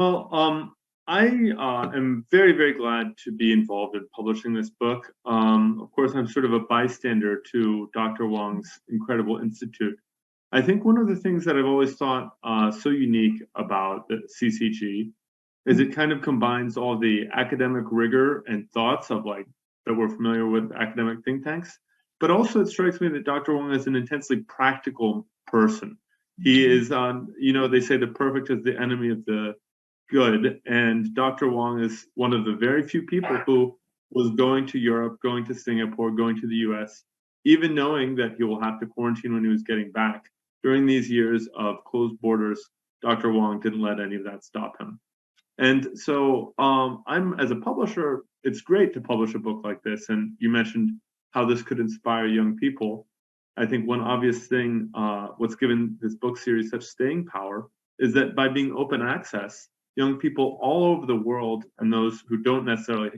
Well, I am very, very glad to be involved in publishing this book. Of course, I'm sort of a bystander to Dr. Wang's incredible institute. I think one of the things that I've always thought so unique about the CCG is it kind of combines all the academic rigor and thoughts of like that we're familiar with academic think tanks, but also it strikes me that Dr. Wang is an intensely practical person. He is they say the perfect is the enemy of the good, and Dr. Wang is one of the very few people who was going to Europe, going to Singapore, going to the US, even knowing that he will have to quarantine when he was getting back. During these years of closed borders, Dr. Wang didn't let any of that stop him. And so I'm, as a publisher, it's great to publish a book like this. And you mentioned how this could inspire young people. I think one obvious thing, what's given this book series such staying power, is that by being open access, young people all over the world and those who don't necessarily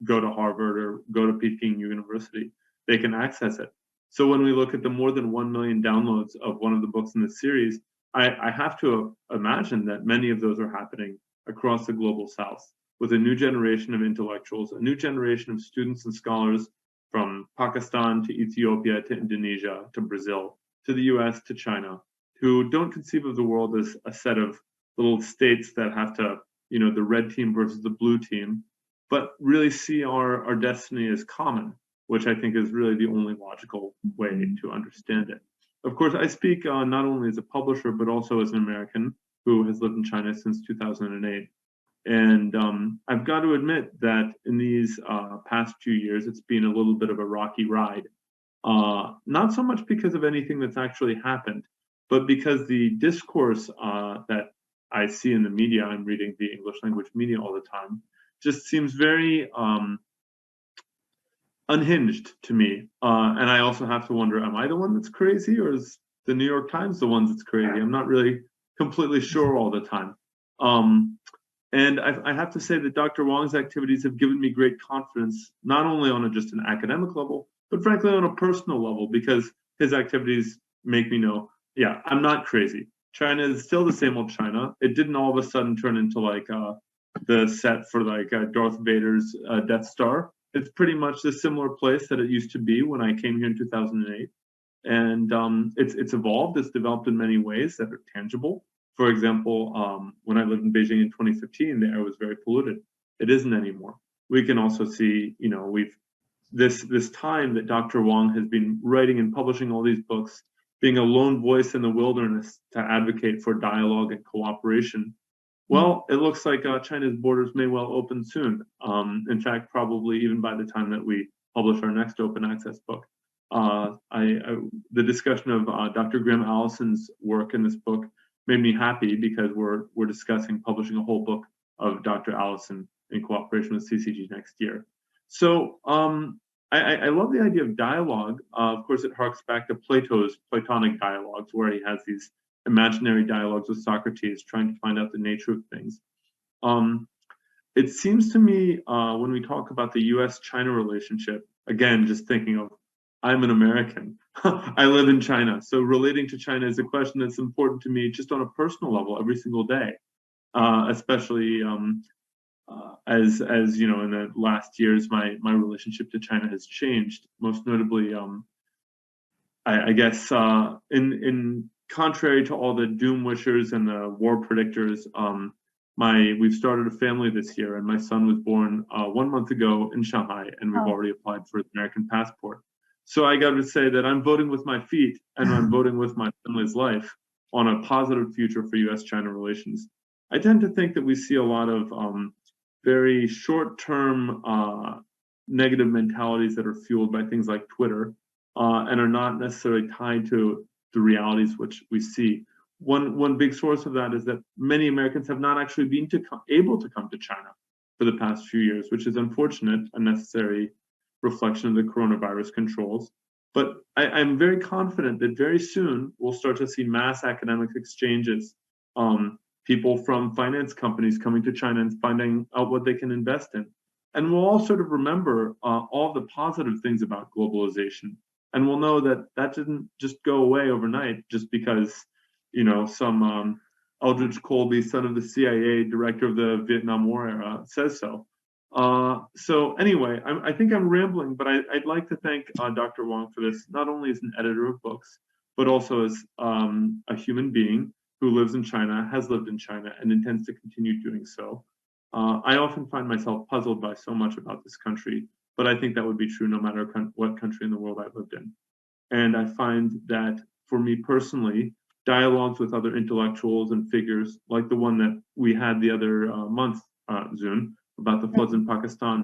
go to Harvard or go to Peking University, they can access it. So when we look at the more than 1 million downloads of one of the books in the series, I have to imagine that many of those are happening across the global South with a new generation of intellectuals, a new generation of students and scholars from Pakistan to Ethiopia to Indonesia to Brazil to the US to China, who don't conceive of the world as a set of little states that have to, the red team versus the blue team, but really see our destiny as common, which I think is really the only logical way to understand it. Of course, I speak not only as a publisher, but also as an American who has lived in China since 2008. And I've got to admit that in these past few years, it's been a little bit of a rocky ride. Not so much because of anything that's actually happened, but because the discourse that I see in the media, I'm reading the English language media all the time, just seems very unhinged to me. And I also have to wonder, am I the one that's crazy, or is the New York Times the one that's crazy? I'm not really completely sure all the time. And I have to say that Dr. Wang's activities have given me great confidence, not only on just an academic level, but frankly on a personal level, because his activities make me know, yeah, I'm not crazy. China is still the same old China. It didn't all of a sudden turn into like the set for like Darth Vader's Death Star. It's pretty much the similar place that it used to be when I came here in 2008. And it's evolved, it's developed in many ways that are tangible. For example, when I lived in Beijing in 2015, the air was very polluted. It isn't anymore. We can also see, we've this time that Dr. Wang has been writing and publishing all these books, being a lone voice in the wilderness to advocate for dialogue and cooperation. Well, it looks like China's borders may well open soon. In fact, probably even by the time that we publish our next open access book. The discussion of Dr. Graham Allison's work in this book made me happy because we're discussing publishing a whole book of Dr. Allison in cooperation with CCG next year. So I love the idea of dialogue. Of course, it harks back to Plato's Platonic dialogues, where he has these imaginary dialogues with Socrates, trying to find out the nature of things. It seems to me when we talk about the US-China relationship, again, just thinking of, I'm an American. I live in China. So relating to China is a question that's important to me just on a personal level every single day, especially as in the last years, my relationship to China has changed. Most notably, I guess in contrary to all the doom wishers and the war predictors, we've started a family this year, and my son was born 1 month ago in Shanghai, and we've already applied for his American passport. So I got to say that I'm voting with my feet, and I'm voting with my family's life on a positive future for U.S.-China relations. I tend to think that we see a lot of very short-term negative mentalities that are fueled by things like Twitter and are not necessarily tied to the realities which we see. One big source of that is that many Americans have not actually been able to come to China for the past few years, which is unfortunate, a necessary reflection of the coronavirus controls. But I'm very confident that very soon we'll start to see mass academic exchanges, people from finance companies coming to China and finding out what they can invest in. And we'll all sort of remember all the positive things about globalization. And we'll know that that didn't just go away overnight just because, some Eldridge Colby, son of the CIA, director of the Vietnam War era, says so. So anyway, I think I'm rambling, but I'd like to thank Dr. Wang for this, not only as an editor of books, but also as a human being who lives in China, has lived in China, and intends to continue doing so. I often find myself puzzled by so much about this country, but I think that would be true no matter what country in the world I lived in. And I find that for me personally, dialogues with other intellectuals and figures like the one that we had the other month, Zune, about the floods in Pakistan,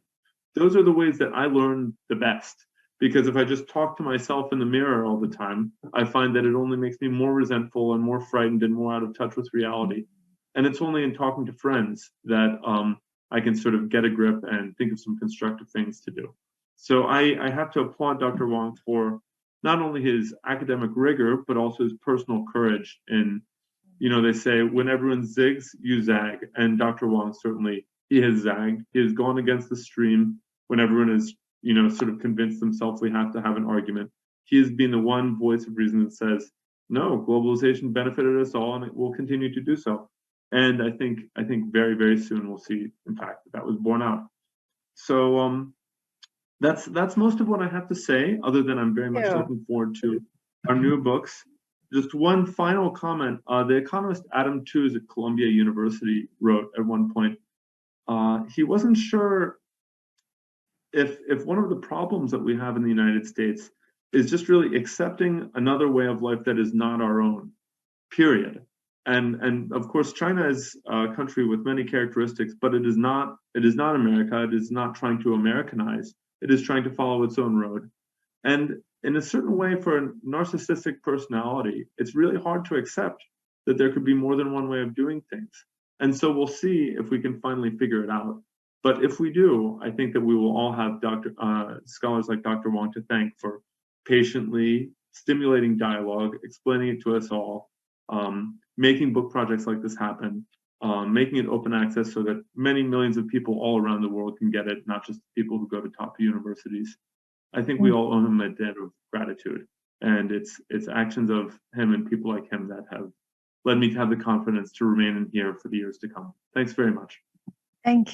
those are the ways that I learn the best. Because if I just talk to myself in the mirror all the time, I find that it only makes me more resentful and more frightened and more out of touch with reality. And it's only in talking to friends that I can sort of get a grip and think of some constructive things to do. So I have to applaud Dr. Wang for not only his academic rigor, but also his personal courage. And, they say when everyone zigs, you zag. And Dr. Wang certainly, he has zagged. He has gone against the stream when everyone is, sort of convinced themselves we have to have an argument. He has been the one voice of reason that says, no, globalization benefited us all and it will continue to do so. And I think very, very soon we'll see, in fact, that was borne out. So that's most of what I have to say, other than I'm very much looking forward to our new books. Just one final comment. The economist Adam Tooze at Columbia University wrote at one point, he wasn't sure if one of the problems that we have in the United States is just really accepting another way of life that is not our own, period. And of course, China is a country with many characteristics, but it is not America. It is not trying to Americanize. It is trying to follow its own road. And in a certain way, for a narcissistic personality, it's really hard to accept that there could be more than one way of doing things. And so we'll see if we can finally figure it out. But if we do, I think that we will all have scholars like Dr. Wang to thank for patiently stimulating dialogue, explaining it to us all, making book projects like this happen, making it open access so that many millions of people all around the world can get it, not just people who go to top universities. I think we all owe him a debt of gratitude. And it's actions of him and people like him that have led me to have the confidence to remain in here for the years to come. Thanks very much. Thank you.